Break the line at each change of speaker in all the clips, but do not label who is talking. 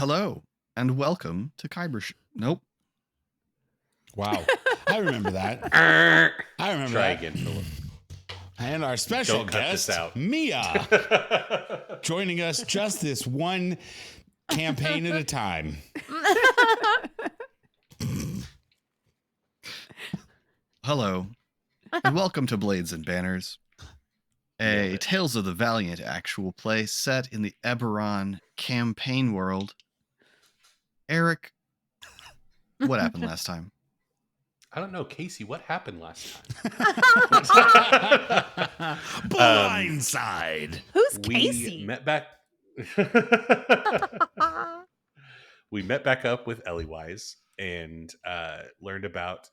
Hello, and welcome to Kyber. Nope.
Wow. I remember that. I remember
Try
that.
again, Philip.
And our special
Don't cut
guest,
this out.
Mia, joining us just this one campaign at a time.
Hello, and welcome to Blades and Banners, a Tales of the Valiant actual play set in the Eberron campaign world. Eric, what happened last time?
I don't know, Casey. What happened last time?
Blindside.
Who's
We
Casey?
met back. We met back up with Ellywise and learned about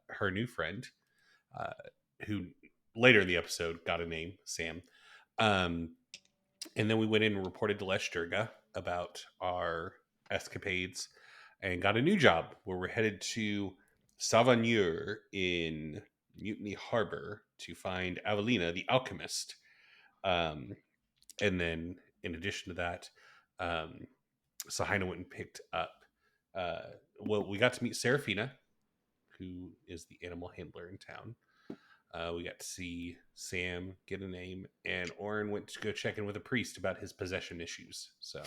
her new friend, who later in the episode got a name, Sam. And then we went in and reported to Lhesh Duurga about our escapades and got a new job where we're headed to Savanyr in Mutiny Harbor to find Avelina, the alchemist. And then, in addition to that, Sahina went and picked up. We got to meet Serafina, who is the animal handler in town. We got to see Sam get a name, and Oren went to go check in with a priest about his possession issues. So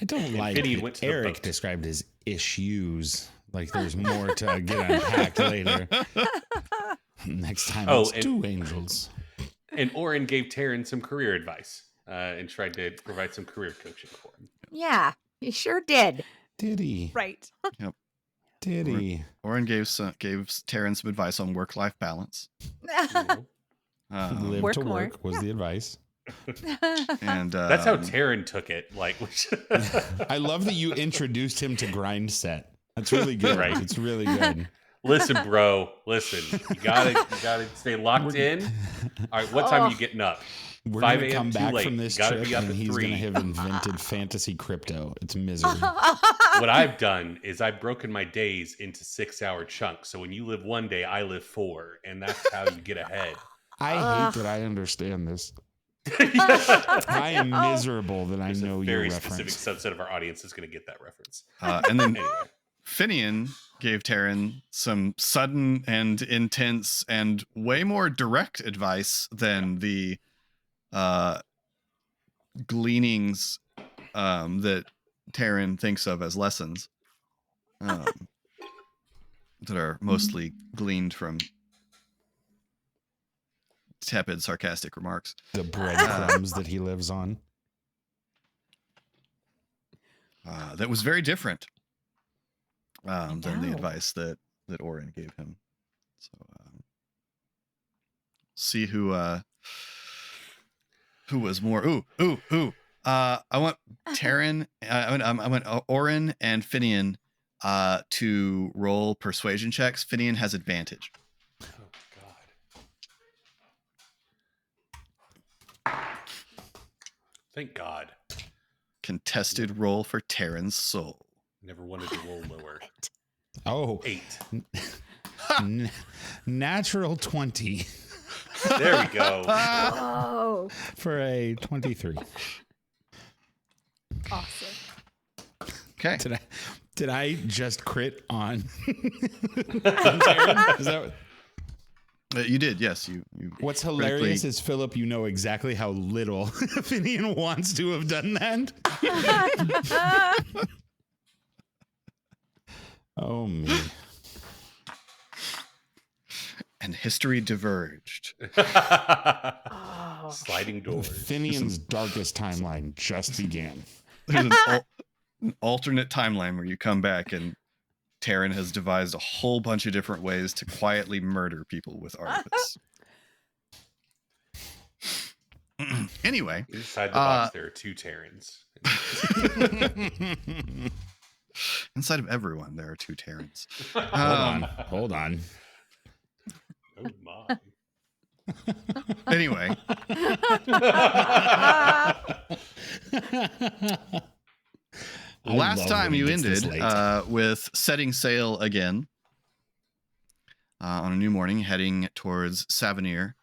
I don't like
Vinny
that
went to the
Eric
boat.
described his issues. Like there's more to get unpacked later. Next time it's
and-
two angels.
And Oren gave Taryn some career advice and tried to provide some career coaching for him.
Yeah, he sure did.
Did he?
Right.
Did he?
Oren gave Taryn some advice on work-life balance.
Live
Work
to
more.
work was the advice.
And
That's how Taryn took it. Like,
I love that you introduced him to grind set. That's really good.
Right.
It's really good.
listen, bro. Listen, you gotta stay locked in. All right, what time are you getting up?
We're
5
going to come
a.m. too
back
late.
from this
Gotta
trip
be up
and
at
he's
3.
going to have invented fantasy crypto. It's misery.
What I've done is I've broken my days into 6-hour chunks. So when you live one day, I live 4, and that's how you get ahead.
I hate that I understand this. I am miserable that I
There's
know
a
your
very
reference.
specific subset of our audience is going to get that reference.
and then
Anyway,
Finian gave Taryn some sudden and intense and way more direct advice than the gleanings that Taryn thinks of as lessons that are mostly gleaned from tepid, sarcastic remarks.
The breadcrumbs that he lives on.
That was very different than the
know.
advice that Oren gave him. So see who was more. I want Taryn. I want Oren and Finian to roll persuasion checks. Finian has advantage.
oh God. Thank God.
Contested roll for Taryn's soul.
Never wanted to roll lower.
Oh,
8.
Natural 20
There we go.
Oh,
for a 23.
awesome.
Okay.
Did I just crit on? Taryn? Is that
You did, yes. You
what's hilarious
critically-
is Philip, you know exactly how little Finian wants to have done that. Oh me.
and history diverged.
Oh.
Sliding doors.
Finian's darkest timeline just began.
There's an alternate timeline where you come back and Taryn has devised a whole bunch of different ways to quietly murder people with artifice. Anyway,
Inside the box, there are 2 Tarans.
inside of everyone, there are 2 Tarans.
Hold on.
Oh my.
Anyway, last
love
time
when
you
it gets this
ended
late.
with setting sail again on a new morning, heading towards Savanyr.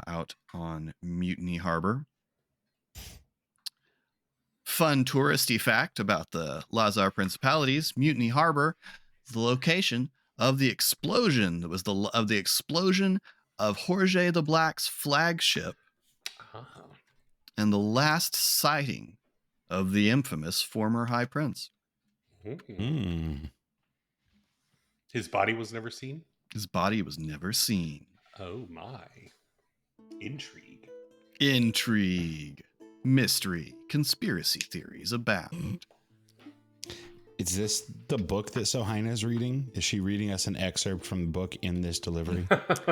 out on Mutiny Harbor. Fun touristy fact about the Lazar Principalities: Mutiny Harbor is the location of the explosion that was the explosion of Jorge the Black's flagship, and the last sighting of the infamous former High Prince.
His body was never seen?
His body was never seen.
Oh my. Intrigue.
Intrigue. Mystery. Conspiracy theories abound.
Is this the book that Sohina is reading? Is she reading us an excerpt from the book in this delivery?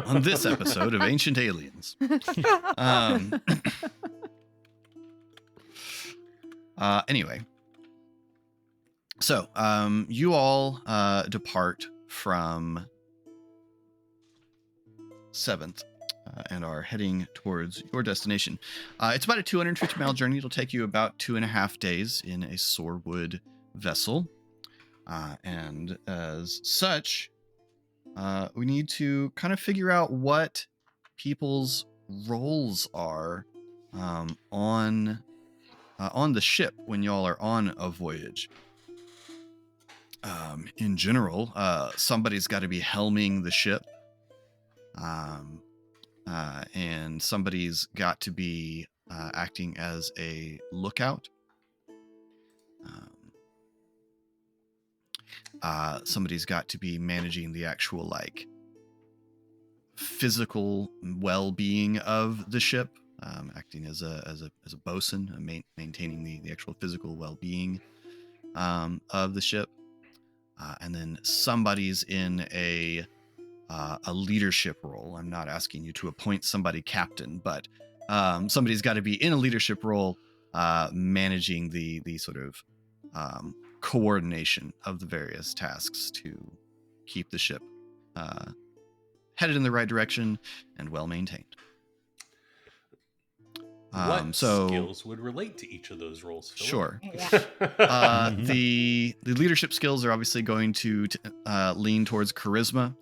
On this episode of Ancient Aliens. Anyway. So, you all depart from 7th and are heading towards your destination. It's about a 250-mile journey. It'll take you about 2.5 days in a sorewood vessel. And as such, we need to kind of figure out what people's roles are on the ship when y'all are on a voyage. In general, somebody's got to be helming the ship. And somebody's got to be acting as a lookout. Somebody's got to be managing the actual physical well-being of the ship, acting as a bosun, maintaining the actual physical well-being of the ship. And then somebody's in a leadership role. I'm not asking you to appoint somebody captain, but somebody's got to be in a leadership role, managing the sort of coordination of the various tasks to keep the ship headed in the right direction and well maintained.
What skills would relate to each of those roles, Philip?
Sure.
Yeah.
The leadership skills are obviously going to lean towards charisma.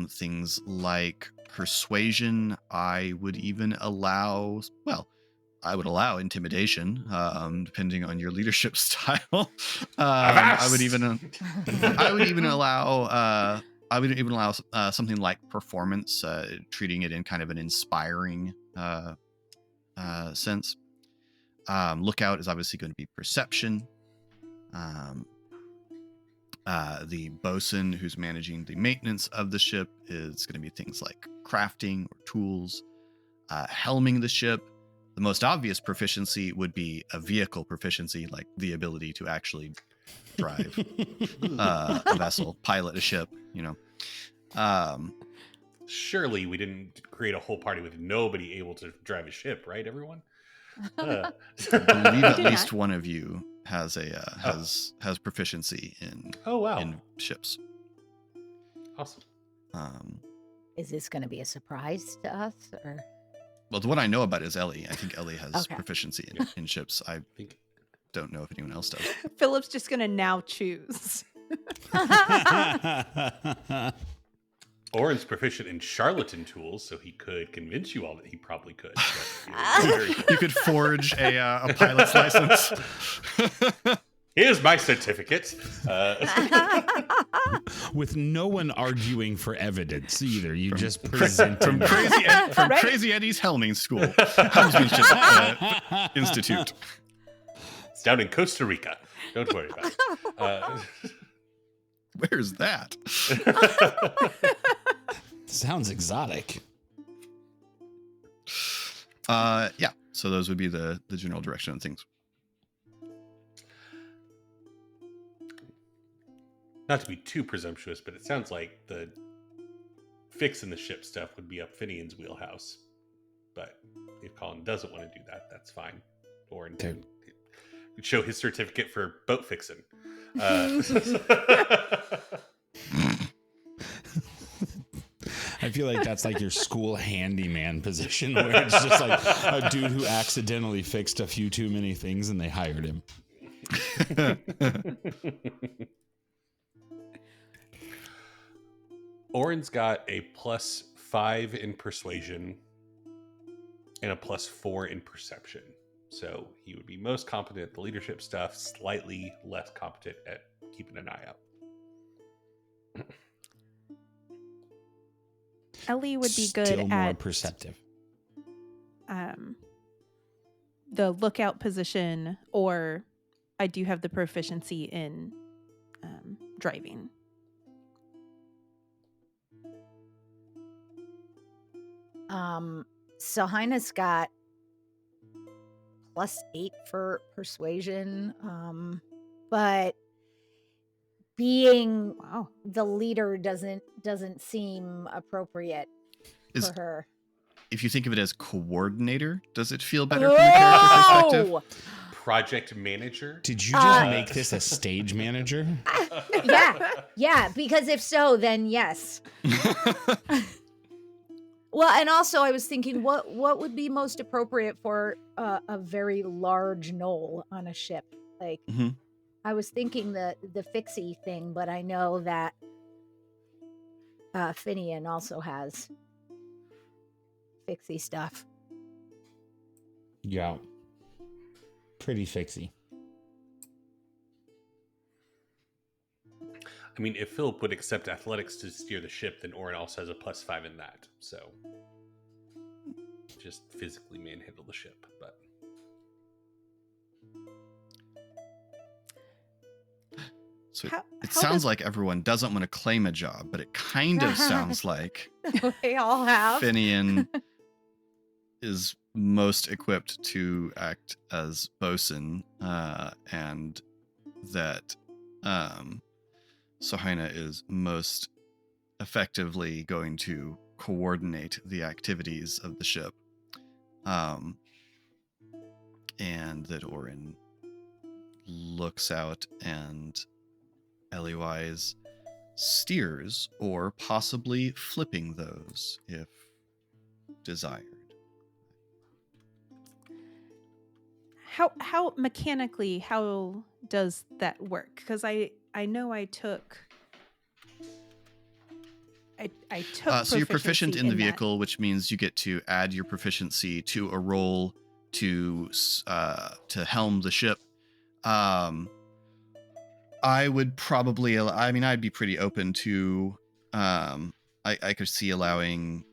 Things like persuasion. I would allow intimidation, depending on your leadership style. I would even allow something like performance, treating it in kind of an inspiring sense. Lookout is obviously going to be perception. The bosun, who's managing the maintenance of the ship, is going to be things like crafting or tools. Helming the ship, the most obvious proficiency would be a vehicle proficiency, like the ability to actually drive a vessel, pilot a ship,
Surely we didn't create a whole party with nobody able to drive a ship, right, everyone?
I believe at least one of you has has proficiency in in ships.
Awesome.
Is this going to be a surprise to us, or?
Well, the one I know about is Ellie. I think Ellie has proficiency in ships. I don't know if anyone else does.
Philip's just going to now choose.
Oren's proficient in charlatan tools, so he could convince you all that he probably could.
You could forge a pilot's license.
Here's my certificate.
With no one arguing for evidence either. You just present
from Crazy Eddie's helming school, Helmsmanship Institute.
It's down in Costa Rica. Don't worry about it.
Where's that?
Sounds exotic.
Yeah. So those would be the general direction of things.
Not to be too presumptuous, but it sounds like the fixing the ship stuff would be up Finian's wheelhouse. But if Colin doesn't want to do that, that's fine. Or could show his certificate for boat fixing.
I feel like that's like your school handyman position, where it's just like a dude who accidentally fixed a few too many things and they hired him.
Oren's got a +5 in persuasion and a +4 in perception. So he would be most competent at the leadership stuff, slightly less competent at keeping an eye out.
Ellie would be good
Still more
at
perceptive.
The lookout position, or I do have the proficiency in driving.
Sahina's got +8 for persuasion, but being
Wow.
the leader doesn't seem appropriate
Is-
for her.
If you think of it as coordinator, does it feel better from a character perspective?
Oh!
Project manager.
Did you just make this a stage manager?
Yeah, because if so, then yes. Well, and also I was thinking, what would be most appropriate for a very large knoll on a ship? Like,
Mhm.
I was thinking the fixie thing, but I know that Finian also has fixie stuff.
Yeah. Pretty fixy.
I mean, if Philip would accept athletics to steer the ship, then Orin also has a +5 in that. So just physically manhandle the ship. But
So
How-
it
how
sounds
does-
like everyone doesn't want to claim a job, but it kind of sounds like
They all have.
Finian is most equipped to act as bosun, and that Sahina is most effectively going to coordinate the activities of the ship, and that Orin looks out and Eliwise steers, or possibly flipping those if desired.
How mechanically, how does that work? Because I know I took
So you're proficient
proficiency
in the
that.
vehicle, which means you get to add your proficiency to a roll to helm the ship. I would probably, I'd be pretty open to, I could see allowing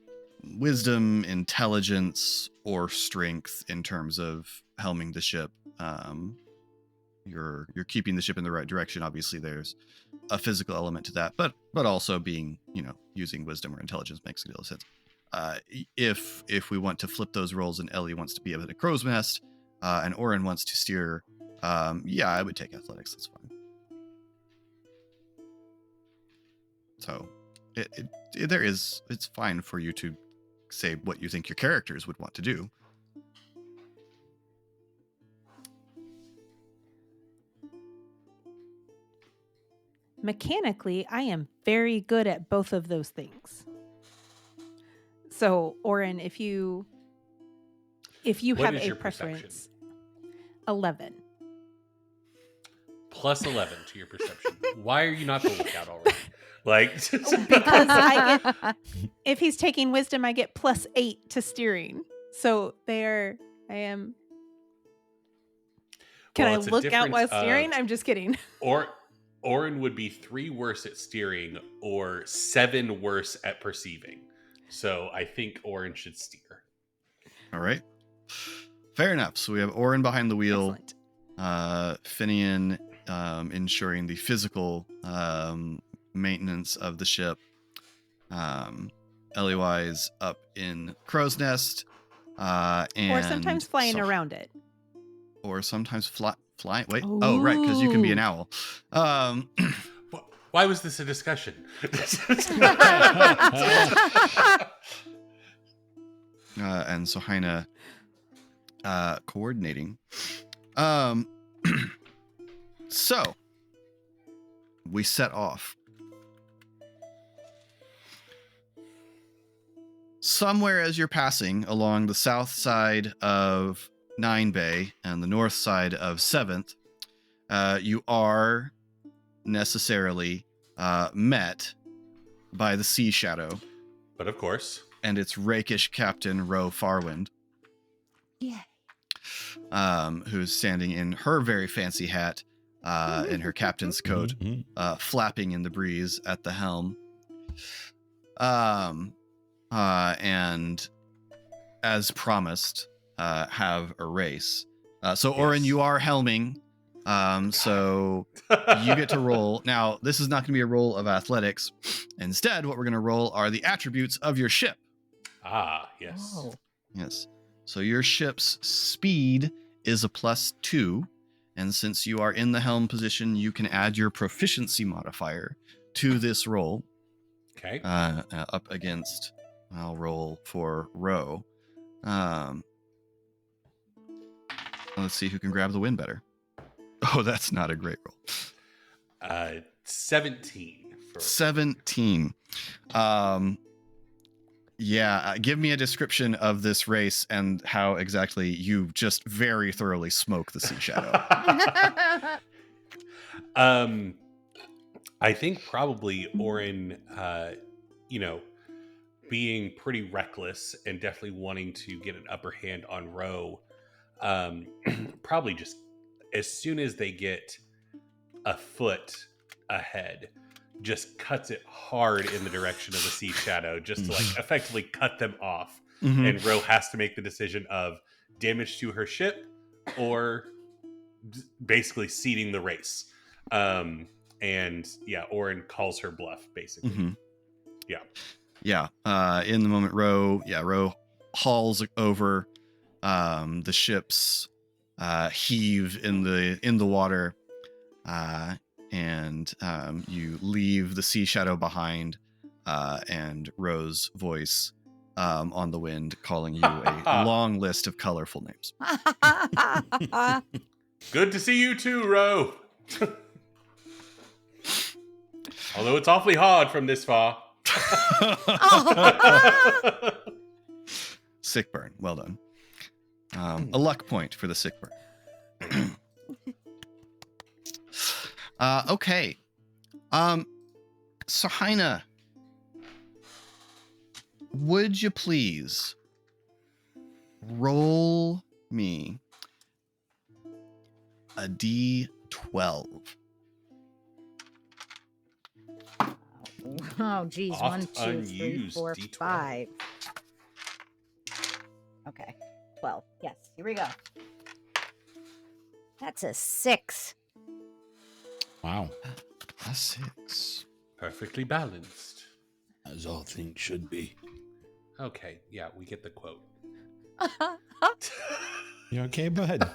wisdom, intelligence, or strength in terms of helming the ship. You're keeping the ship in the right direction. Obviously, there's a physical element to that, but also being, using wisdom or intelligence makes a deal of sense. If we want to flip those roles and Ellie wants to be at a crow's nest, and Orin wants to steer, I would take athletics. That's fine. So it's fine for you to say what you think your characters would want to do.
Mechanically, I am very good at both of those things. So, Orin, if you
What
have
is
a
your
preference,
perception?
11.
+11 to your perception. Why are you not the lookout already? Like,
Because I get, if he's taking wisdom, I get +8 to steering. So I am. Can
Well,
I
it's a
look out while
difference of-
steering? I'm just kidding.
Orin would be 3 worse at steering or 7 worse at perceiving. So I think Orin should steer.
All right. Fair enough. So we have Orin behind the wheel,
Excellent.
Finian ensuring the physical maintenance of the ship, Eliwise up in Crow's Nest, and
Or sometimes flying around it.
or sometimes flying. Wait, oh right, because you can be an
Ooh.
owl.
Why was this a discussion?
And Sahina coordinating. So we set off. Somewhere as you're passing along the south side of 9 Bay and the north side of 7th, you are necessarily met by the Sea Shadow
But of course,
and its rakish captain, Ro Farwind.
Yeah.
Who's standing in her very fancy hat and her captain's coat, flapping in the breeze at the helm. And as promised, have a race. So Orin, you are helming. So you get to roll. Now, this is not going to be a roll of athletics. Instead, what we're going to roll are the attributes of your ship.
Ah, yes.
Oh.
Yes. So your ship's speed is a +2. And since you are in the helm position, you can add your proficiency modifier to this roll.
Okay.
Up against, I'll roll for Ro. Let's see who can grab the win better. Oh, that's not a great roll.
17.
17. Yeah, give me a description of this race and how exactly you just very thoroughly smoke the Sea Shadow.
I think probably Orin, being pretty reckless and definitely wanting to get an upper hand on Ro, probably just as soon as they get a foot ahead, just cuts it hard in the direction of the Sea Shadow, just to like effectively cut them off.
Mm-hmm.
And Ro has to make the decision of damage to her ship or basically ceding the race. And yeah, Orin calls her bluff, basically.
Mm-hmm.
Yeah.
In the moment, Ro hauls over. The ships heave in the water, and you leave the Sea Shadow behind, and Ro's voice on the wind calling you a long list of colorful names.
Good to see you too, Ro. Although it's awfully hard from this far.
Sick burn. Well done. A luck point for the sick burn. Okay. Sahaina, would you please roll me a D12?
Oh, geez.
Oft
1, 2, 3,
unused
4,
D12.
5. Okay. 12. Yes. Here we go. That's a 6.
Wow.
A 6.
Perfectly balanced.
As all things should be.
Okay, yeah, we get the quote.
You okay, bud?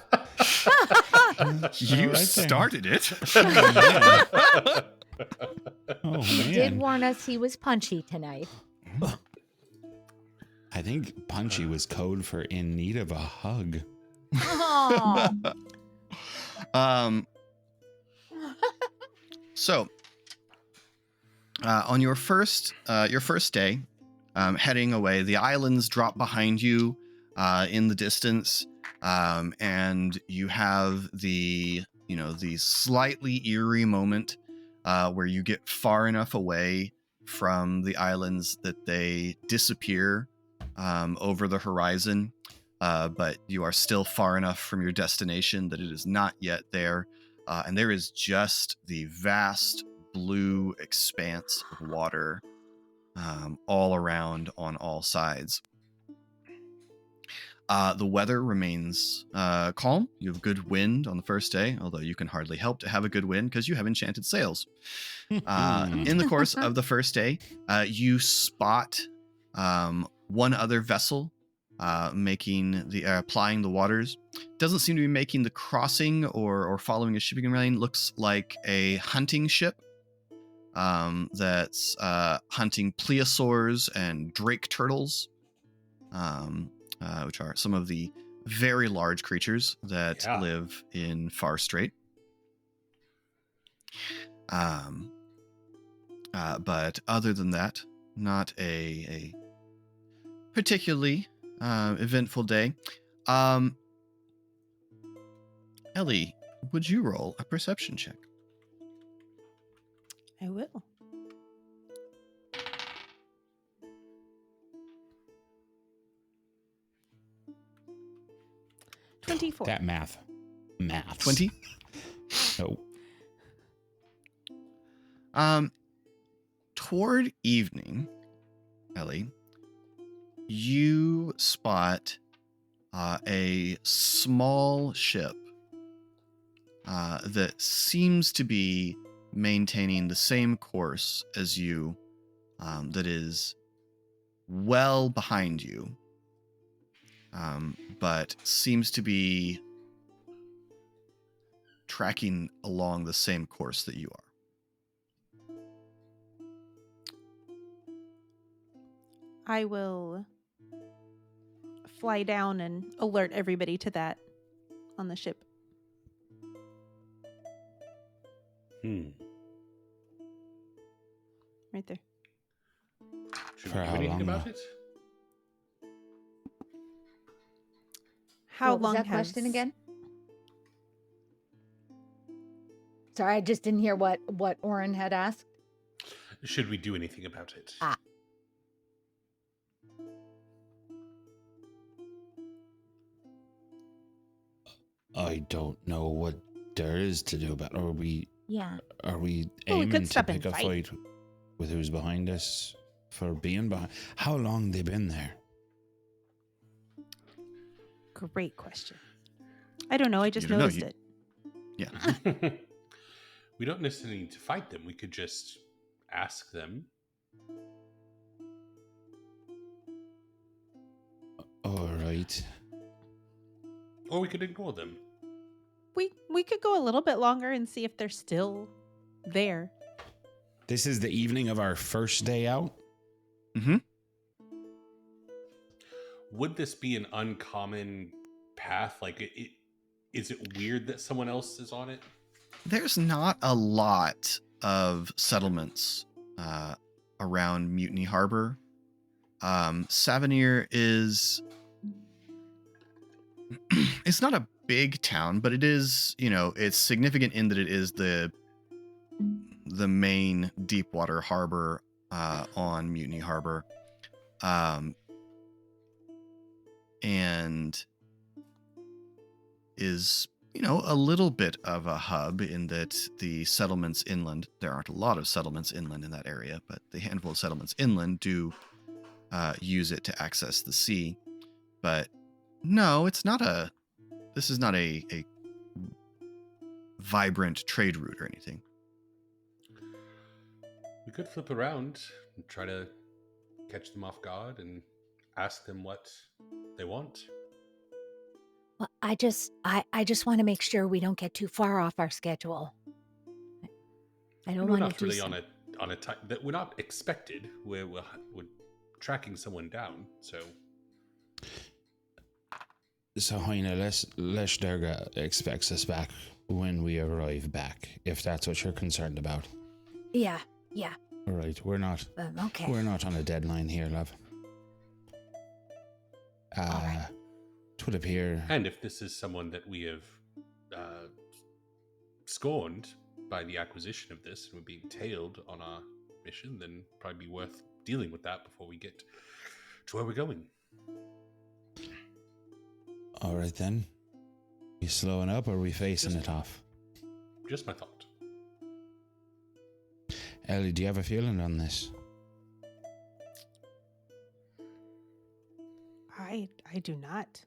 You
Right there.
started it.
Oh,
He did
man.
warn us he was punchy tonight.
I think punchy was code for in need of a hug.
Oh.
So, on your first day, heading away, the islands drop behind you in the distance, and you have the slightly eerie moment where you get far enough away from the islands that they disappear over the horizon, but you are still far enough from your destination that it is not yet there, and there is just the vast blue expanse of water all around on all sides. The weather remains calm. You have good wind on the first day, although you can hardly help to have a good wind because you have enchanted sails. In the course of the first day, you spot one other vessel applying the waters. Doesn't seem to be making the crossing or following a shipping lane. Looks like a hunting ship that's hunting plesiosaurs and drake turtles, which are some of the very large creatures that live in Far Strait. But other than that, not a particularly eventful day. Ellie, would you roll a perception check?
I will. 24.
That maths.
20.
No.
Toward evening, Ellie, you spot a small ship that seems to be maintaining the same course as you, that is well behind you, but seems to be tracking along the same course that you are.
I will fly down and alert everybody to that on the ship.
Hmm.
Right there.
Should
For
we do
how
anything
long,
about
though?
it?
How
What was
long
that
has
question again? Sorry, I just didn't hear what Oren had asked.
Should we do anything about it?
Ah.
I don't know what there is to do about it. Are we
Yeah.
Well, we
aiming
could
to
stop
pick
and
a
fight.
fight with who's behind us for being behind? How long they been there?
Great question. I don't know. I just
don't know.
noticed it.
Yeah.
We don't necessarily need to fight them. We could just ask them.
All right.
Or we could ignore them.
We could go a little bit longer and see if they're still there.
This is the evening of our first day out.
Mm-hmm.
Would this be an uncommon path? Like, is it weird that someone else is on it?
There's not a lot of settlements around Mutiny Harbor. Savanyr is... it's not a big town, but it is, it's significant in that it is the main deep water harbor on Mutiny Harbor. And is, a little bit of a hub in that the settlements inland, there aren't a lot of settlements inland in that area, but the handful of settlements inland do use it to access the sea. But no, this is not a vibrant trade route or anything.
We could flip around and try to catch them off guard and ask them what they want.
Well, I just want to make sure we don't get too far off our schedule. I don't
We're
want
not
to do
really
some-
on a time that we're not expected. We're tracking someone down. So
Haina, Lhesh Duurga expects us back when we arrive back, if that's what you're concerned about.
Yeah.
All right, we're not
Okay.
We're not on a deadline here, love.
right.
It would appear.
and if this is someone that we have scorned by the acquisition of this and we're being tailed on our mission, then probably be worth dealing with that before we get to where we're going.
All right then. You slowing up or are we facing
Just-
it off?
Just my thought.
Ellie, do you have a feeling on this?
I do not.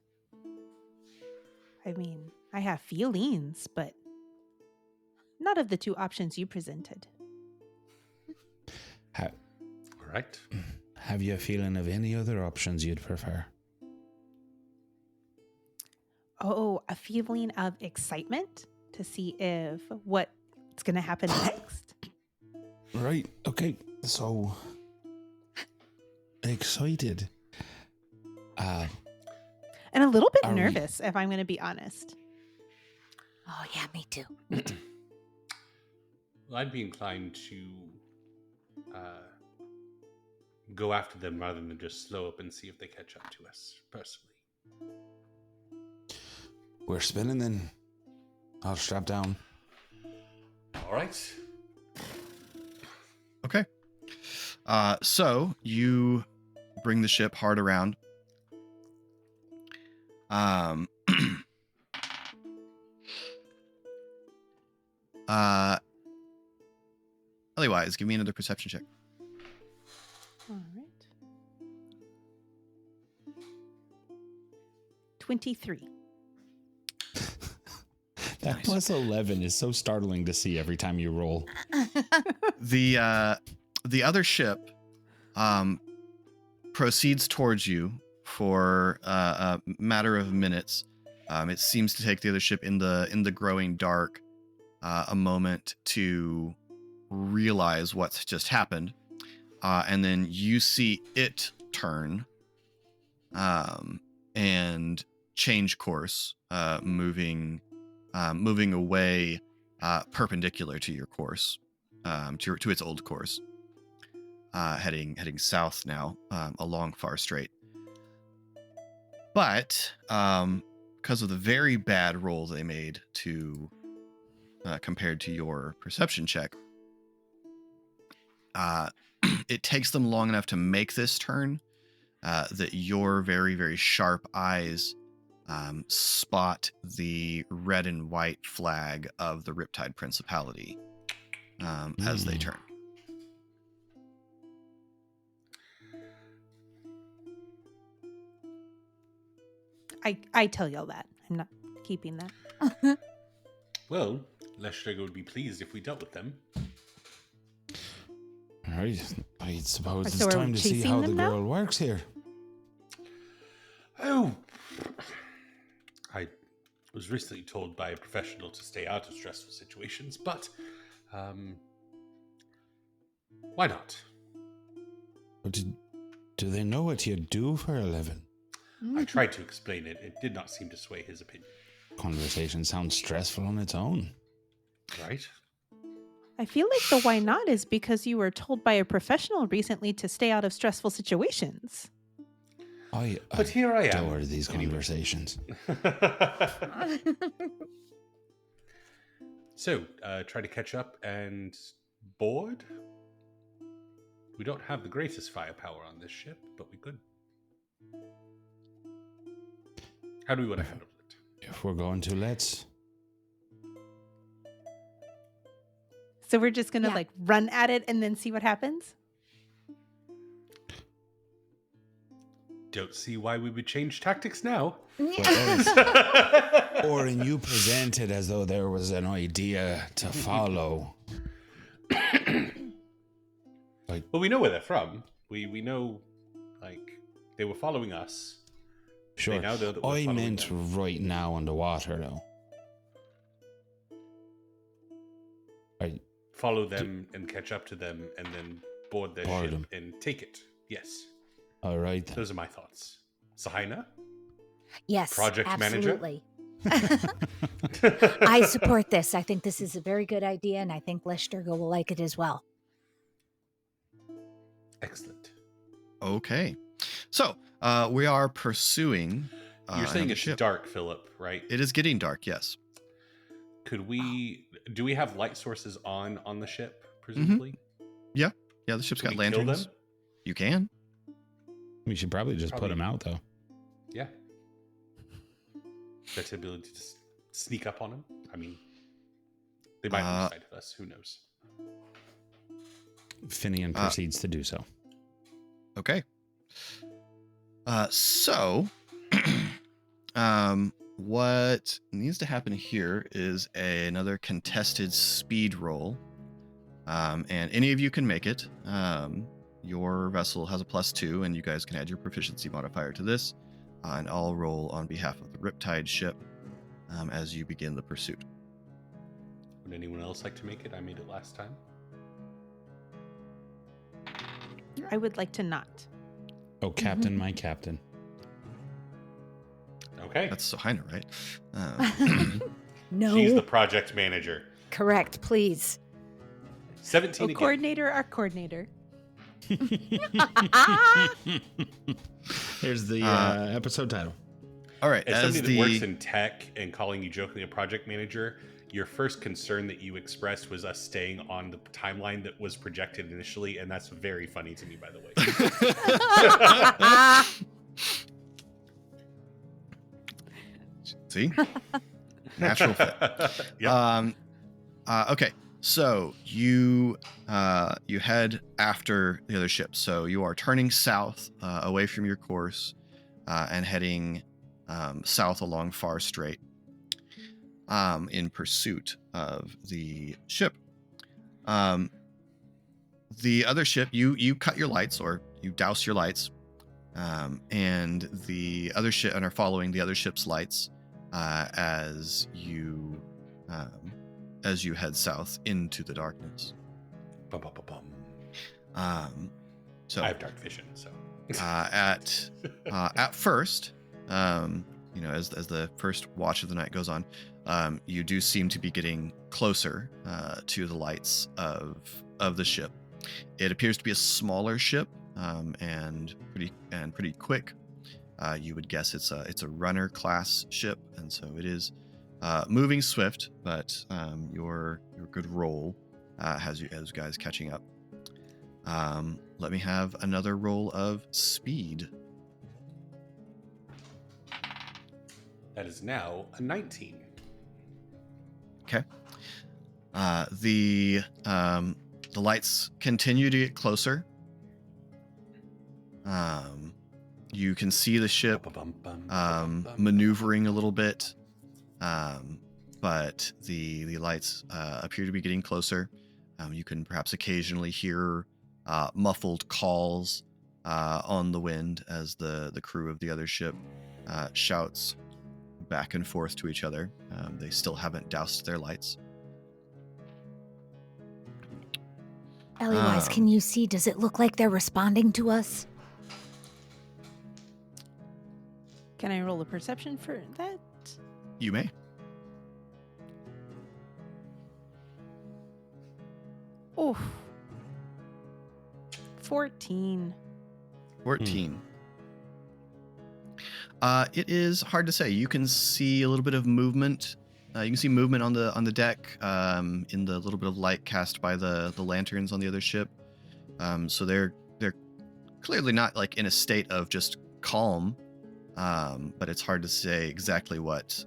I mean, I have feelings, but not of the two options you presented.
All right.
Have you a feeling of any other options you'd prefer?
Oh, a feeling of excitement to see if what's going to happen next.
Right, okay. So excited.
And a little bit
Are we-
nervous, if I'm going to be honest.
Oh yeah, me too.
Well, I'd be inclined to go after them rather than just slow up and see if they catch up to us, personally.
We're spinning then. I'll strap down.
All right.
Okay. So you bring the ship hard around. Otherwise, give me another perception check.
All right. 23.
That
Nice.
plus 11 is so startling to see every time you roll.
The other ship proceeds towards you for a matter of minutes. It seems to take the other ship in the growing dark a moment to realize what's just happened, and then you see it turn and change course, moving away perpendicular to your course, to its old course, heading south now along Far Strait. But because of the very bad roll they made to compared to your perception check, it takes them long enough to make this turn that your very, very sharp eyes spot the red and white flag of the Riptide Principality as they turn.
I tell y'all that. I'm not keeping that.
Well, Lhesh Duurga would be pleased if we dealt with them.
I suppose
So
it's
are
time
we
to see
chasing
how the
them now?
girl works here.
Oh, I was recently told by a professional to stay out of stressful situations, but why not?
But do they know what you do for a living?
I tried to explain it. It did not seem to sway his opinion.
Conversation sounds stressful on its own.
Right?
I feel like the why not is because you were told by a professional recently to stay out of stressful situations.
But here I am.
Adore these
Anyway.
conversations.
So, try to catch up and board? We don't have the greatest firepower on this ship, but we could. How do we want to handle it?
If we're going to, let's.
So we're just going to
Yeah.
like run at it and then see what happens?
Don't see why we would change tactics now.
Or and you present it as though there was an idea to follow.
Well, we know where they're from. We know, like, they were following us.
Sure.
They now know that we're
I
following
meant
them.
right now underwater, though.
Follow them and catch up to them and then board their
Board
ship
them.
and take it. Yes.
All right. Then.
Those are my thoughts. Sahina?
Yes,
Project manager?
absolutely. I support this. I think this is a very good idea, and I think Lhesh Duurga will like it as well.
Excellent.
Okay, so we are pursuing.
You're saying
another
it's
ship.
dark, Philip, right?
It is getting dark. Yes.
Could we... Do we have light sources on the ship, presumably?
Yeah, the ship's
Can
got
we kill
lanterns.
them?
You can.
We should probably just put
Probably.
them out, though.
Yeah. That's the ability to just sneak up on them. I mean, they might lose sight of us. Who knows?
Finian proceeds to do so.
Okay. So, what needs to happen here is another contested speed roll. And any of you can make it. Your vessel has a +2, and you guys can add your proficiency modifier to this. And I'll roll on behalf of the Riptide ship as you begin the pursuit.
Would anyone else like to make it? I made it last time.
I would like to not.
Oh, Captain, my Captain.
Okay.
That's Sohina, right?
No,
She's the project manager.
correct, please.
17
Oh,
again.
coordinator, our coordinator.
Here's the episode title.
All right.
As
As
somebody that works
the
in tech and calling you jokingly a project manager, your first concern that you expressed was us staying on the timeline that was projected initially, and that's very funny to me, by the way.
see, natural fit.
Yep.
Okay, so you head after the other ship. So you are turning south away from your course and heading south along Far Strait in pursuit of the ship. The other ship, you cut your lights or you douse your lights, and the other ship and are following the other ship's lights as you head south into the darkness.
Bum, bum, bum, bum.
So
I have dark vision, so
at first, as the first watch of the night goes on, you do seem to be getting closer to the lights of the ship. It appears to be a smaller ship and pretty quick. You would guess it's a runner class ship, and so it is moving swift. But your good roll has you guys catching up. Let me have another roll of speed.
that is now a 19.
Okay. The lights continue to get closer. You can see the ship maneuvering a little bit, but the lights appear to be getting closer. You can perhaps occasionally hear muffled calls on the wind as the crew of the other ship shouts back and forth to each other. They still haven't doused their lights.
Ellywise, can you see? Does it look like they're responding to us?
Can I roll a perception for that?
You may.
Oh. 14.
14. It is hard to say. You can see a little bit of movement. You can see movement on the deck in the little bit of light cast by the lanterns on the other ship. So they're clearly not like in a state of just calm, but it's hard to say exactly what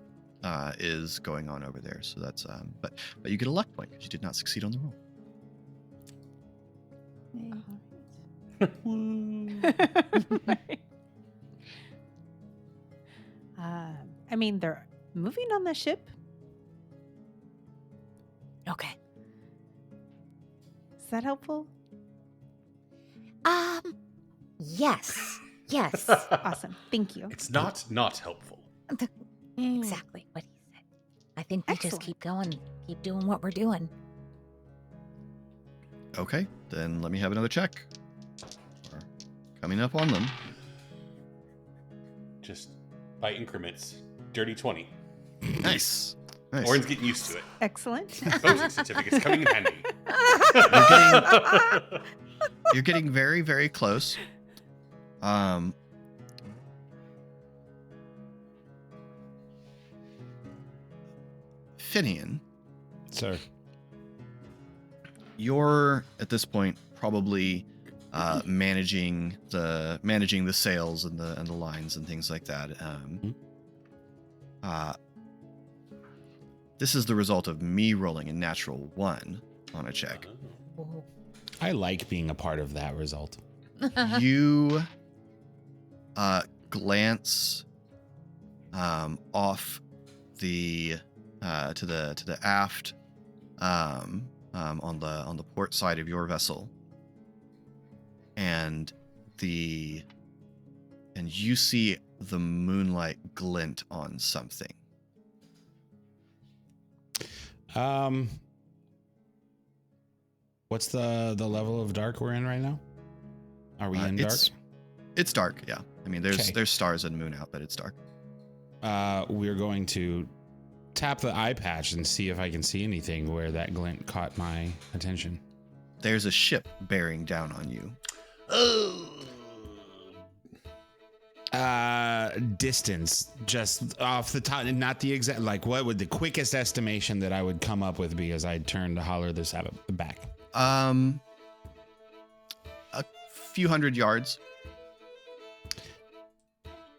is going on over there. So that's but you get a luck point because you did not succeed on the roll.
I mean, they're moving on the ship.
Okay.
Is that helpful?
Yes. Yes.
Awesome. Thank you.
It's not helpful.
Exactly what he said. I think we just
Excellent.
keep going, keep doing what we're doing.
Okay, then let me have another check. We're coming up on them.
Just by increments. Dirty 20.
Nice.
Orin's getting used to it.
Excellent.
Voting certificates coming in handy.
You're getting very, very close. Finian,
Sir.
you're at this point probably managing the sails and the lines and things like that. This is the result of me rolling a natural 1 on a check.
I like being a part of that result.
You glance off the to the aft on the port side of your vessel, and you see the moonlight glint on something.
What's the level of dark we're in right now? Are we in dark?
It's dark, yeah. I mean,
Okay.
there's stars and moon out, but it's dark.
We're going to tap the eye patch and see if I can see anything where that glint caught my attention.
There's a ship bearing down on you.
Distance, just off the top, not the exact, like what would the quickest estimation that I would come up with be as I turn to holler this out of the back?
A few hundred yards.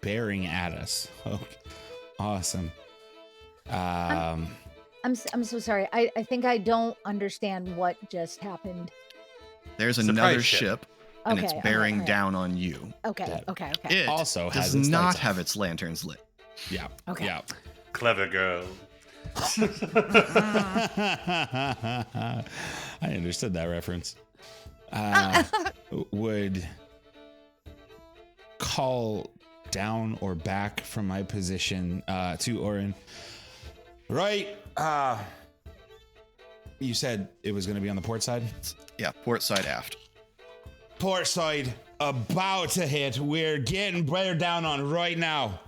Bearing at us. Okay. Awesome.
I'm so sorry. I think I don't understand what just happened.
There's
Surprise
another
ship.
ship, and it's
Okay,
bearing
okay.
down on you.
Okay,
That-
okay, okay.
It
Also has
does
its
not
lights
have
off.
its lanterns lit.
Yeah.
Okay.
Yeah.
Clever girl.
I understood that reference. Would call down or back from my position to Orin. Right. You said it was going to be on the port side?
Yeah, port side aft.
Port side about to hit. We're getting bear down on right now.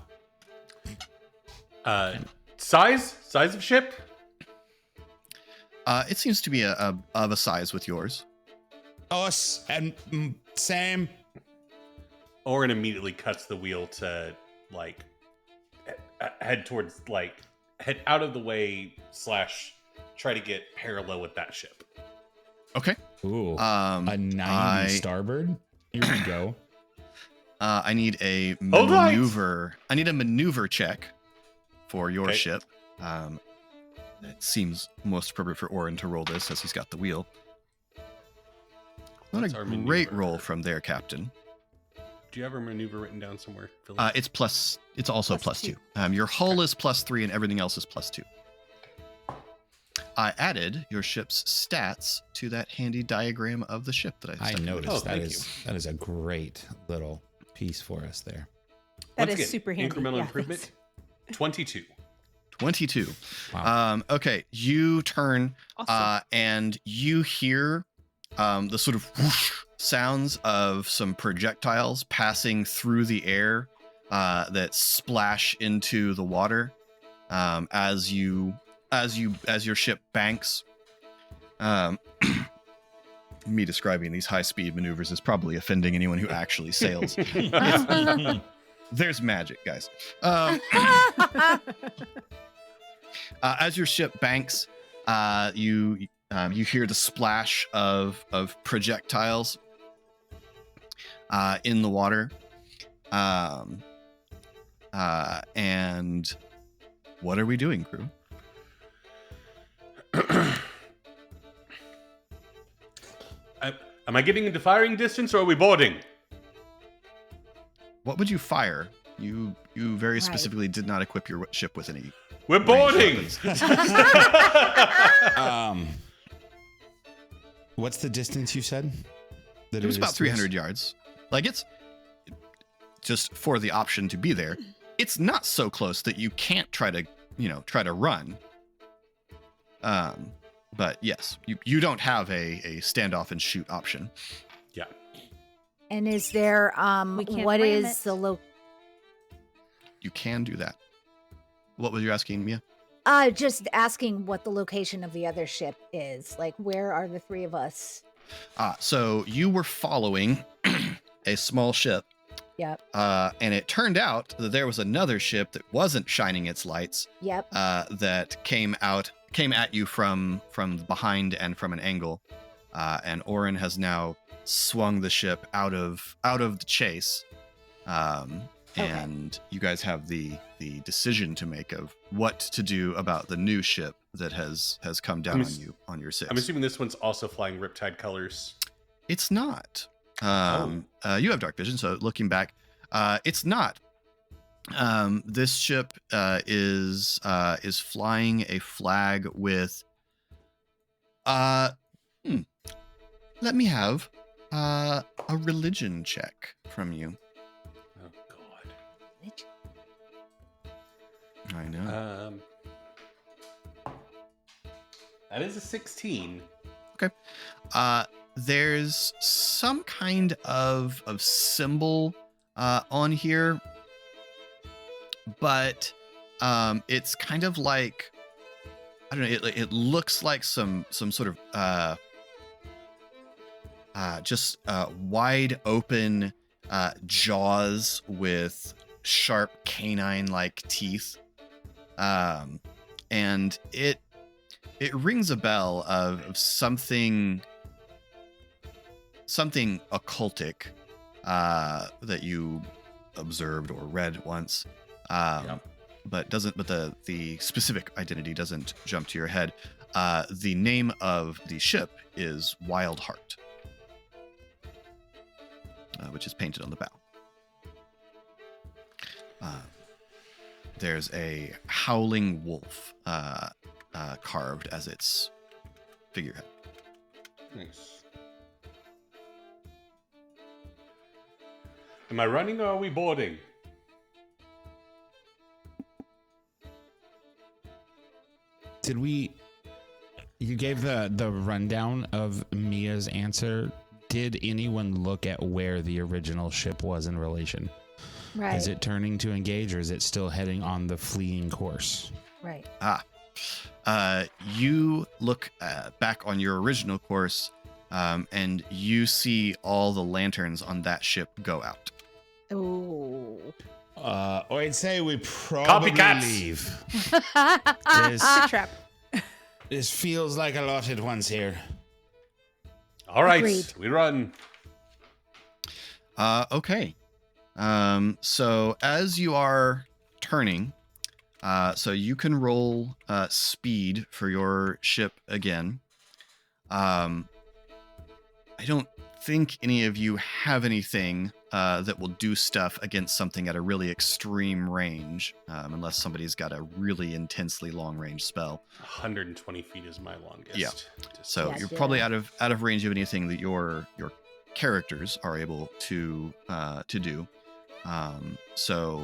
Size of ship?
It seems to be of a size with yours.
Us and Sam.
Orin immediately cuts the wheel to like head towards head out of the way / try to get parallel with that ship.
Okay.
Ooh.
A
A 90 starboard. Here we go.
I need a
All right.
maneuver. I need a maneuver check for your
Okay.
ship. It seems most appropriate for Orin to roll this as he's got the wheel. Not
What's
a
our
great
maneuver?
roll from there, Captain.
Do you have a maneuver written down somewhere, Philly?
It's also plus two. Your hull is +3 and everything else is +2. I added your ship's stats to that handy diagram of the ship that I
I
sent you.
noticed
thank
that is a great little piece for us there.
That
Once
is
again,
super handy.
Incremental
Yeah,
improvement.
thanks.
22.
22.
Wow.
Okay, you turn
Awesome.
and you hear the sort of whoosh sounds of some projectiles passing through the air that splash into the water as your ship banks. Me describing these high-speed maneuvers is probably offending anyone who actually sails. There's magic, guys. As your ship banks, you hear the splash of projectiles in the water, and what are we doing, crew?
Am I getting into firing distance or are we boarding?
What would you fire? You very
Right.
specifically did not equip your ship with any.
We're
range
boarding.
weapons.
What's the distance you said? That
It was
is
about
to us?
300 yards. Like, it's just for the option to be there. It's not so close that you can't try to run. But yes, you don't have a standoff and shoot option.
Yeah.
And is there
We can't
what
ram
is
it.
the
You can do that. What was you asking, Mia?
just asking what the location of the other ship is. Like, where are the three of us?
So you were following a small ship.
Yep.
And it turned out that there was another ship that wasn't shining its lights
Yep.
that came at you from behind and from an angle. And Orin has now swung the ship out of the chase. And you guys have the decision to make of what to do about the new ship that has come down on you on your 6.
I'm assuming this one's also flying Riptide colors.
It's not. You have dark vision, so looking back, it's not. This ship is flying a flag with. Let me have a religion check from you.
Oh God.
I know.
That is a 16.
There's some kind of symbol on here, but it's kind of like, I don't know. It looks like some sort of just wide open jaws with sharp canine-like teeth, and it rings a bell of something occultic that you observed or read once. but the specific identity doesn't jump to your head. The name of the ship is Wild Heart, which is painted on the bow. There's a howling wolf carved as its figurehead.
Nice. Am I running or are we boarding?
Did we? You gave the rundown of Mia's answer. Did anyone look at where the original ship was in relation?
Right.
Is it turning to engage, or is it still heading on the fleeing course?
Right.
You look back on your original course, and you see all the lanterns on that ship go out.
Oh.
I'd say we probably
Copycats!
leave.
Good trap.
This feels like a lot at once here.
All right,
Agreed.
we run.
Okay. So as you are turning, so you can roll speed for your ship again. I don't think any of you have anything that will do stuff against something at a really extreme range, unless somebody's got a really intensely long range spell.
120 feet is my longest.
Yeah. So
Yes,
you're
yeah.
probably out of range of anything that your characters are able to do. So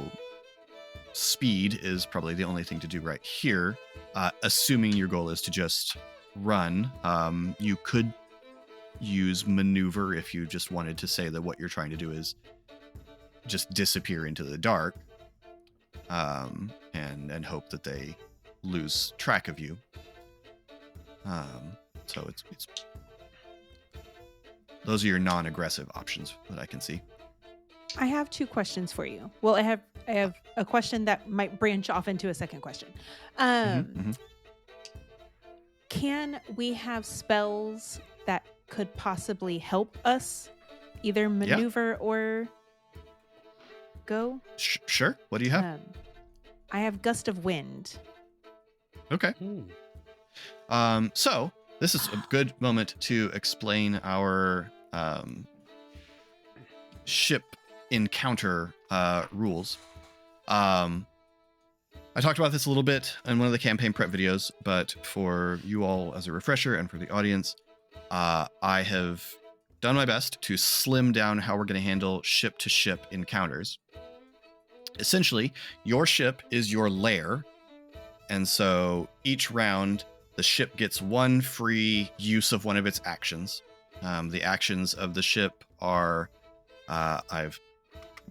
speed is probably the only thing to do right here. Assuming your goal is to just run, you could use maneuver if you just wanted to say that what you're trying to do is just disappear into the dark, and hope that they lose track of you. So it's those are your non-aggressive options that I can see.
I have two questions for you. Well, I have a question that might branch off into a second question.
Mhm.
Can we have spells that could possibly help us either maneuver or go?
Sure. What do you have?
I have Gust of Wind.
Okay. So this is a good moment to explain our ship encounter rules. I talked about this a little bit in one of the campaign prep videos, but for you all as a refresher and for the audience, I have done my best to slim down how we're going to handle ship-to-ship encounters. Essentially, your ship is your lair, and so each round, the ship gets one free use of one of its actions. The actions of the ship are, I've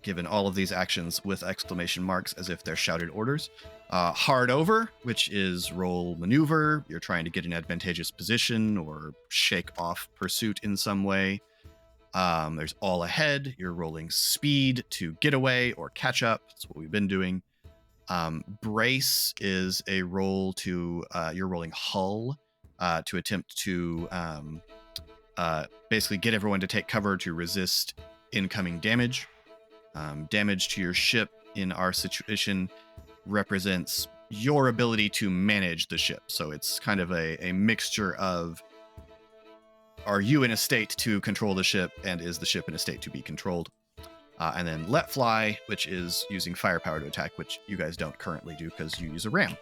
given all of these actions with exclamation marks as if they're shouted orders. Hard over, which is roll maneuver. You're trying to get an advantageous position or shake off pursuit in some way. There's all ahead. You're rolling speed to get away or catch up. That's what we've been doing. Brace is a roll to, you're rolling hull to attempt to basically get everyone to take cover to resist incoming damage. Damage to your ship in our situation represents your ability to manage the ship. So it's kind of a mixture of, are you in a state to control the ship, and is the ship in a state to be controlled? And then let fly, which is using firepower to attack, which you guys don't currently do because you use a ram.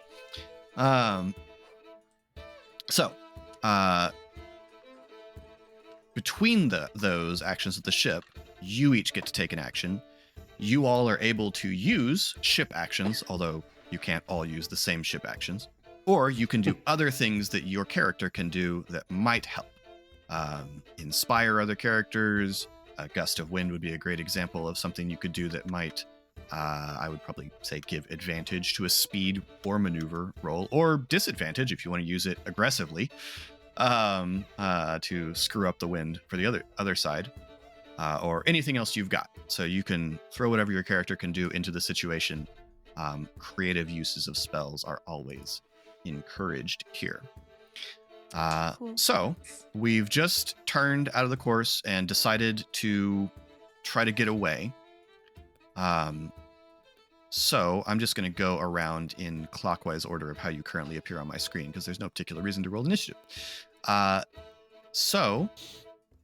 Between those actions of the ship, you each get to take an action. You all are able to use ship actions, although you can't all use the same ship actions. Or you can do other things that your character can do that might help. Inspire other characters. A gust of wind would be a great example of something you could do that might, I would probably say, give advantage to a speed or maneuver roll, or disadvantage if you want to use it aggressively, to screw up the wind for the other side. Or anything else you've got. So you can throw whatever your character can do into the situation. Creative uses of spells are always encouraged here.
Cool.
So we've just turned out of the course and decided to try to get away. So I'm just going to go around in clockwise order of how you currently appear on my screen because there's no particular reason to roll initiative. So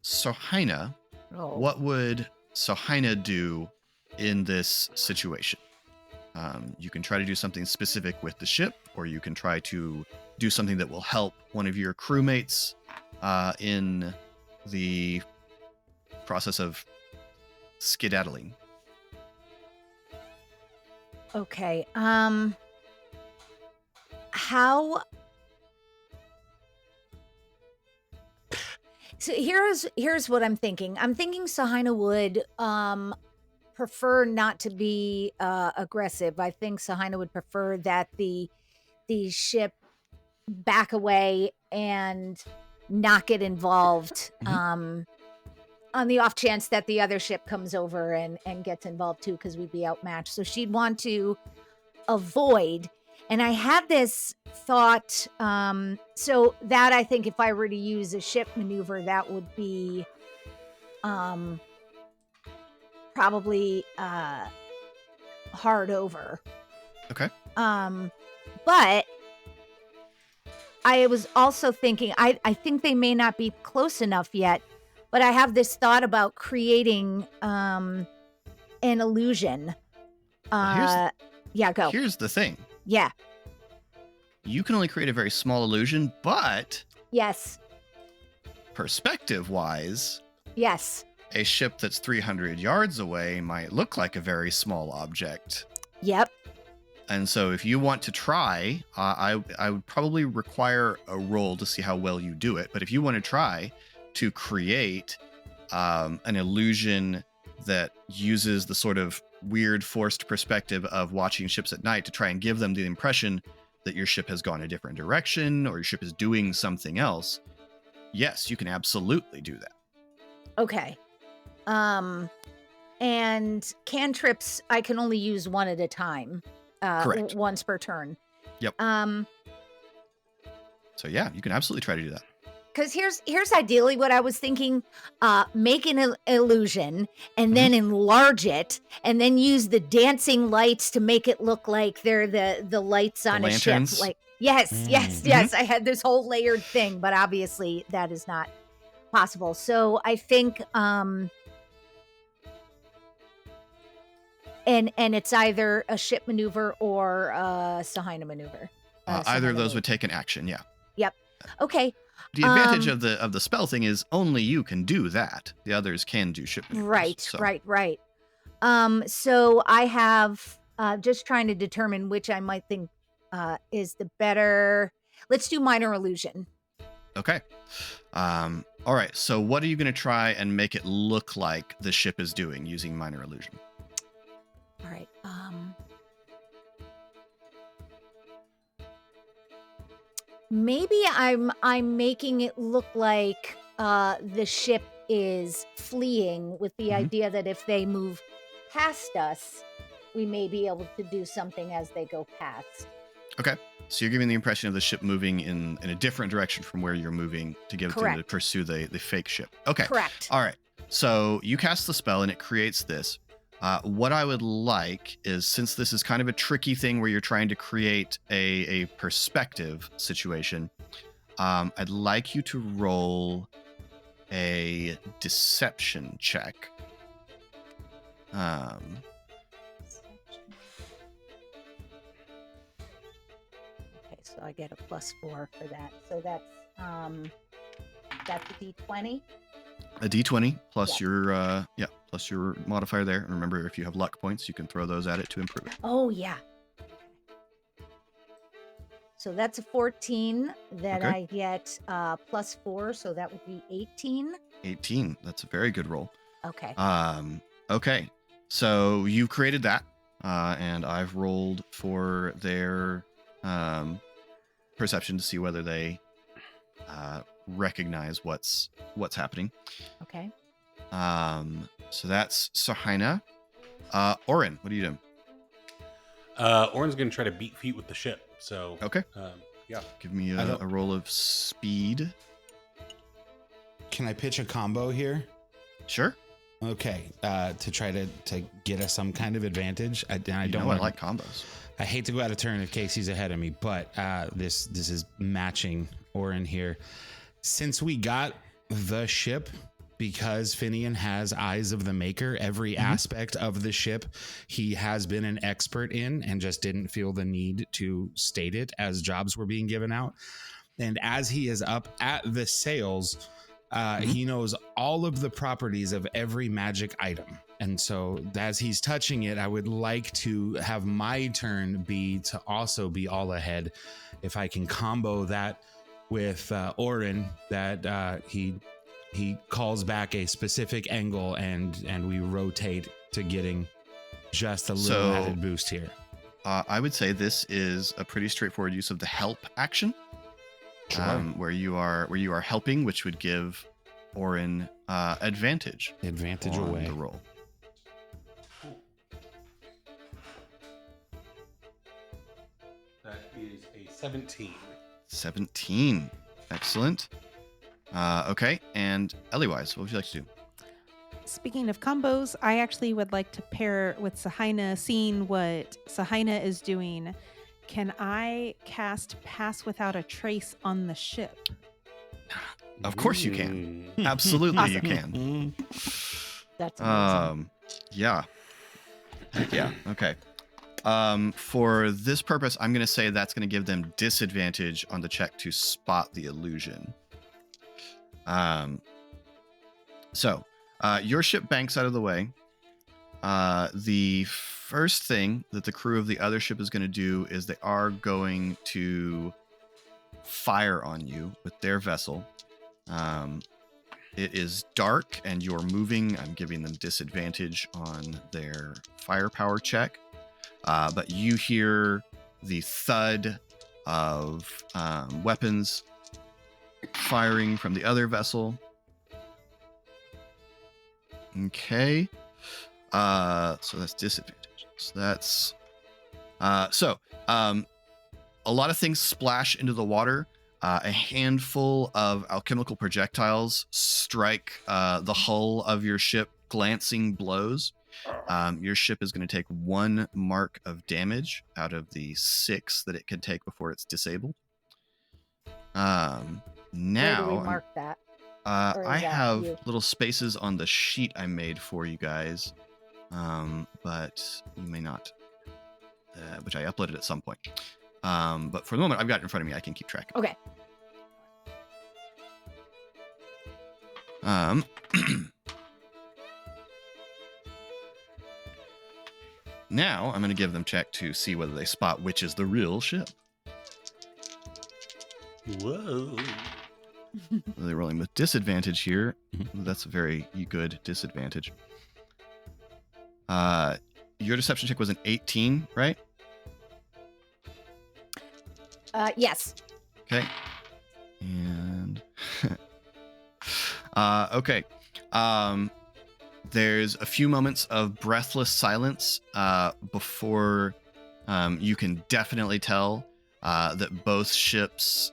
Sohina,
Oh.
what would Sohina do in this situation? You can try to do something specific with the ship, or you can try to do something that will help one of your crewmates in the process of skedaddling.
Okay. How? So here's what I'm thinking. I'm thinking Sahina would prefer not to be aggressive. I think Sahina would prefer that the ship back away and not get involved. On the off chance that the other ship comes over and gets involved too, because we'd be outmatched. So she'd want to avoid. And I had this thought, so that I think if I were to use a ship maneuver, that would be probably hard over.
Okay.
But I was also thinking, I think they may not be close enough yet, but I have this thought about creating an illusion. Yeah, go.
Here's the thing.
Yeah.
You can only create a very small illusion, but
Yes.
perspective-wise,
Yes.
a ship that's 300 yards away might look like a very small object.
Yep.
And so if you want to try, I would probably require a roll to see how well you do it. But if you want to try to create an illusion that uses the sort of weird forced perspective of watching ships at night to try and give them the impression that your ship has gone a different direction or your ship is doing something else, yes, you can absolutely do that.
Okay. And cantrips I can only use one at a time.
Correct.
Once per turn.
Yep. So yeah, you can absolutely try to do that.
Because here's ideally what I was thinking: make an illusion and then enlarge it, and then use the dancing lights to make it look like they're the lights on a ship.
Lanterns?
Like yes. I had this whole layered thing, but obviously that is not possible. So I think, and it's either a ship maneuver or a Sahina maneuver.
Either of those would take an action. Yeah.
Yep. Okay.
The advantage of the spell thing is only you can do that. The others can do ship maneuvers.
Right. So I have just trying to determine which I might think is the better. Let's do minor illusion.
Okay. All right. So what are you going to try and make it look like the ship is doing using minor illusion?
All right. Maybe I'm making it look like the ship is fleeing with the idea that if they move past us, we may be able to do something as they go past.
Okay. So you're giving the impression of the ship moving in a different direction from where you're moving to give them to pursue the fake ship. Okay.
Correct.
All right. So you cast the spell and it creates this. What I would like is, since this is kind of a tricky thing where you're trying to create a perspective situation, I'd like you to roll a deception check.
Okay, so I get a +4 for that. So that's a D20.
A D20 plus your plus your modifier there. And remember, if you have luck points, you can throw those at it to improve it.
Oh yeah. So that's a 14 that
Okay.
I get +4, so that would be 18.
18. That's a very good roll.
Okay.
Okay. So you created that, and I've rolled for their perception to see whether they recognize what's happening.
Okay.
So that's Sahina. Orin, what are you doing?
Orin's going to try to beat feet with the ship. So
Okay.
Yeah.
Give me a roll of speed.
Can I pitch a combo here?
Sure.
Okay, to try to get us some kind of advantage. I don't
I
want
like combos.
I hate to go out of turn if Casey's ahead of me, but this is matching Orin here. Since we got the ship, because Finian has Eyes of the Maker, every aspect of the ship he has been an expert in and just didn't feel the need to state it as jobs were being given out. And as he is up at the sails, he knows all of the properties of every magic item. And so as he's touching it, I would like to have my turn be to also be all ahead. If I can combo that with Orin, that he calls back a specific angle and we rotate to getting just a little added boost here.
I would say this is a pretty straightforward use of the help action.
Sure.
Where you are helping, which would give Orin advantage on
away.
the roll.
That is a 17.
17. Excellent. Okay, and Eliwise, what would you like to do?
Speaking of combos, I actually would like to pair with Sahaina, seeing what Sahaina is doing. Can I cast Pass Without a Trace on the ship?
Of course you can. Absolutely
Awesome.
you can.
That's amazing.
Yeah. Yeah, okay. For this purpose, I'm going to say that's going to give them disadvantage on the check to spot the illusion. So, your ship banks out of the way. The first thing that the crew of the other ship is going to do is they are going to fire on you with their vessel. It is dark and you're moving. I'm giving them disadvantage on their firepower check. But you hear the thud of weapons firing from the other vessel. Okay. So that's disadvantage. So that's a lot of things splash into the water. A handful of alchemical projectiles strike the hull of your ship, glancing blows. Your ship is going to take 1 mark of damage out of the 6 that it can take before it's disabled.
Where do we mark that? Or is
I
that
have
you?
little spaces on the sheet I made for you guys, but you may not, which I uploaded at some point. But for the moment, I've got it in front of me. I can keep track.
Okay.
Now I'm going to give them check to see whether they spot which is the real ship.
Whoa.
They're rolling with disadvantage here. That's a very good disadvantage. Your deception check was an 18, right?
Yes.
Okay. And okay. There's a few moments of breathless silence before you can definitely tell that both ships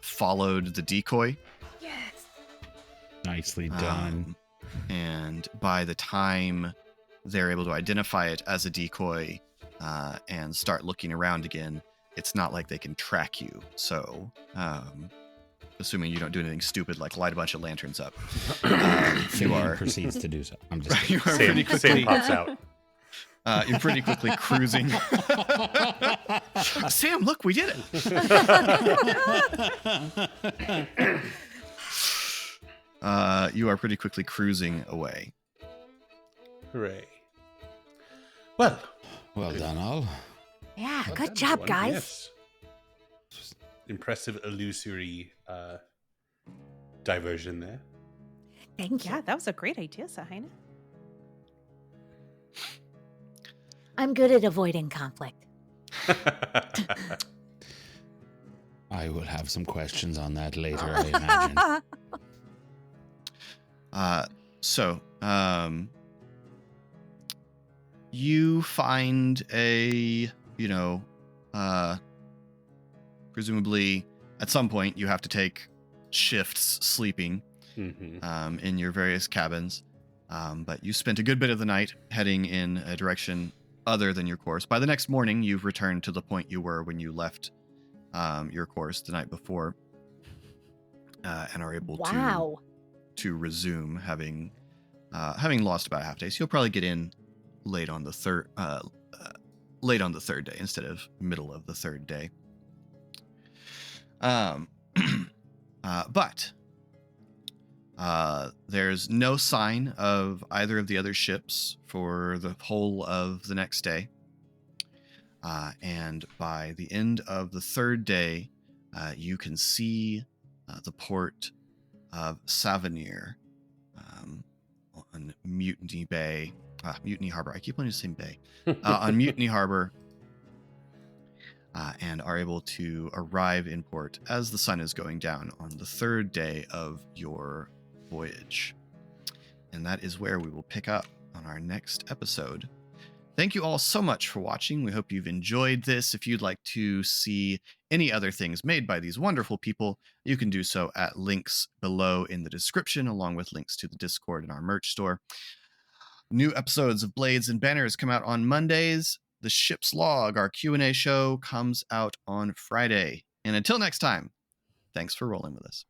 followed the decoy.
Yes.
Nicely done.
And by the time they're able to identify it as a decoy and start looking around again, it's not like they can track you. So, assuming you don't do anything stupid like light a bunch of lanterns up, you are
proceeds to do so. I'm just
you are pretty
Sam
quickly
pops out.
you're pretty quickly cruising. Sam, look, we did it. You are pretty quickly cruising away.
Hooray. Well
done, all.
Yeah,
well
good
done,
job,
everyone.
guys.
Yes. Impressive illusory diversion there.
Thank you.
Yeah, that was a great idea, Sahaina.
I'm good at avoiding conflict.
I will have some questions on that later, I imagine.
You find presumably at some point you have to take shifts sleeping
Mm-hmm.
in your various cabins. But you spent a good bit of the night heading in a direction other than your course. By the next morning, you've returned to the point you were when you left your course the night before, and are able to resume, having lost about a half day. So you'll probably get in late on the third day instead of middle of the third day. But there's no sign of either of the other ships for the whole of the next day. And by the end of the third day, you can see the port of Savanyr on Mutiny Harbor. I keep wanting to say bay. On Mutiny Harbor, and are able to arrive in port as the sun is going down on the third day of your voyage. And that is where we will pick up on our next episode. Thank you all so much for watching. We hope you've enjoyed this. If you'd like to see any other things made by these wonderful people, you can do so at links below in the description, along with links to the Discord and our merch store. New episodes of Blades and Banners come out on Mondays. The Ship's Log, our Q&A show, comes out on Friday. And until next time, thanks for rolling with us.